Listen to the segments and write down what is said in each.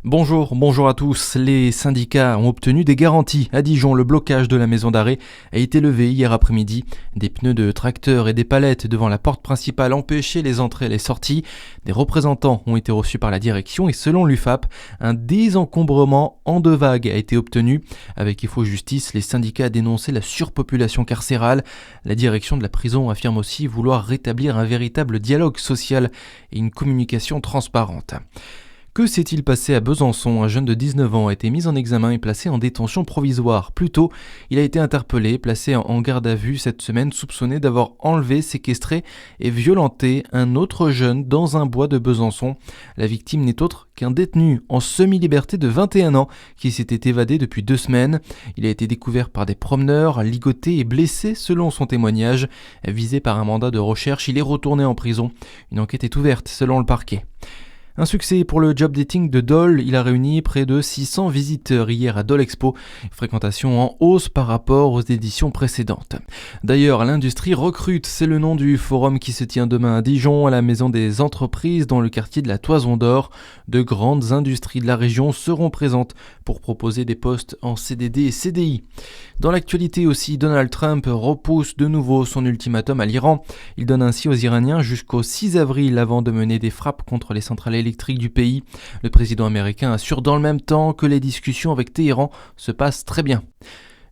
Bonjour à tous. Les syndicats ont obtenu des garanties. À Dijon, le blocage de la maison d'arrêt a été levé hier après-midi. Des pneus de tracteur et des palettes devant la porte principale empêchaient les entrées et les sorties. Des représentants ont été reçus par la direction et selon l'UFAP, un désencombrement en 2 vagues a été obtenu. Avec Info Justice, les syndicats dénonçaient la surpopulation carcérale. La direction de la prison affirme aussi vouloir rétablir un véritable dialogue social et une communication transparente. Que s'est-il passé à Besançon ? Un jeune de 19 ans a été mis en examen et placé en détention provisoire. Plus tôt, il a été interpellé, placé en garde à vue cette semaine, soupçonné d'avoir enlevé, séquestré et violenté un autre jeune dans un bois de Besançon. La victime n'est autre qu'un détenu en semi-liberté de 21 ans qui s'était évadé depuis 2 semaines. Il a été découvert par des promeneurs, ligoté et blessé selon son témoignage. Visé par un mandat de recherche, il est retourné en prison. Une enquête est ouverte selon le parquet. Un succès pour le job dating de Dole, il a réuni près de 600 visiteurs hier à Dole Expo, fréquentation en hausse par rapport aux éditions précédentes. D'ailleurs, l'industrie recrute, c'est le nom du forum qui se tient demain à Dijon, à la Maison des Entreprises dans le quartier de la Toison d'Or. De grandes industries de la région seront présentes pour proposer des postes en CDD et CDI. Dans l'actualité aussi, Donald Trump repousse de nouveau son ultimatum à l'Iran. Il donne ainsi aux Iraniens jusqu'au 6 avril avant de mener des frappes contre les centrales électriques du pays. Le président américain assure dans le même temps que les discussions avec Téhéran se passent très bien.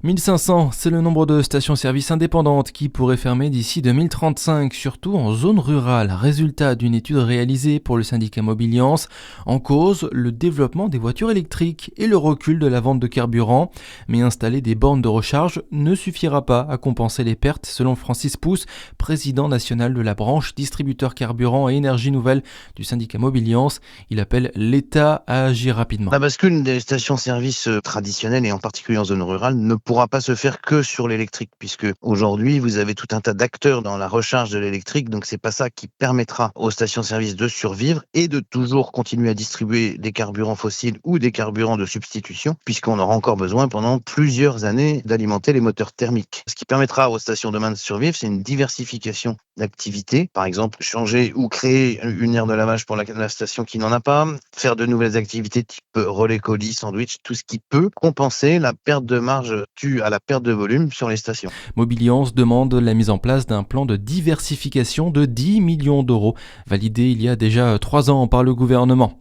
1500, c'est le nombre de stations-service indépendantes qui pourraient fermer d'ici 2035, surtout en zone rurale. Résultat d'une étude réalisée pour le syndicat Mobiliance. En cause, le développement des voitures électriques et le recul de la vente de carburant. Mais installer des bornes de recharge ne suffira pas à compenser les pertes, selon Francis Pousse, président national de la branche distributeur carburant et énergie nouvelle du syndicat Mobiliance. Il appelle l'État à agir rapidement. La bascule des stations-service traditionnelles et en particulier en zone rurale ne pourra pas se faire que sur l'électrique, puisque aujourd'hui vous avez tout un tas d'acteurs dans la recharge de l'électrique, donc c'est pas ça qui permettra aux stations-service de survivre et de toujours continuer à distribuer des carburants fossiles ou des carburants de substitution, puisqu'on aura encore besoin pendant plusieurs années d'alimenter les moteurs thermiques. Ce qui permettra aux stations demain de survivre, c'est une diversification d'activités, par exemple changer ou créer une aire de lavage pour la station qui n'en a pas, faire de nouvelles activités type relais colis, sandwich, tout ce qui peut compenser la perte de marge due à la perte de volume sur les stations. Mobiliance demande la mise en place d'un plan de diversification de 10 millions d'euros, validé il y a déjà 3 ans par le gouvernement.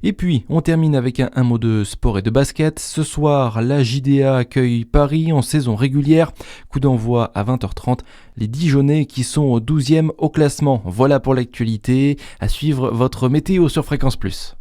Et puis, on termine avec un mot de sport et de basket. Ce soir, la JDA accueille Paris en saison régulière. Coup d'envoi à 20h30. Les Dijonnais qui sont au 12e au classement. Voilà pour l'actualité. À suivre votre météo sur Fréquence Plus.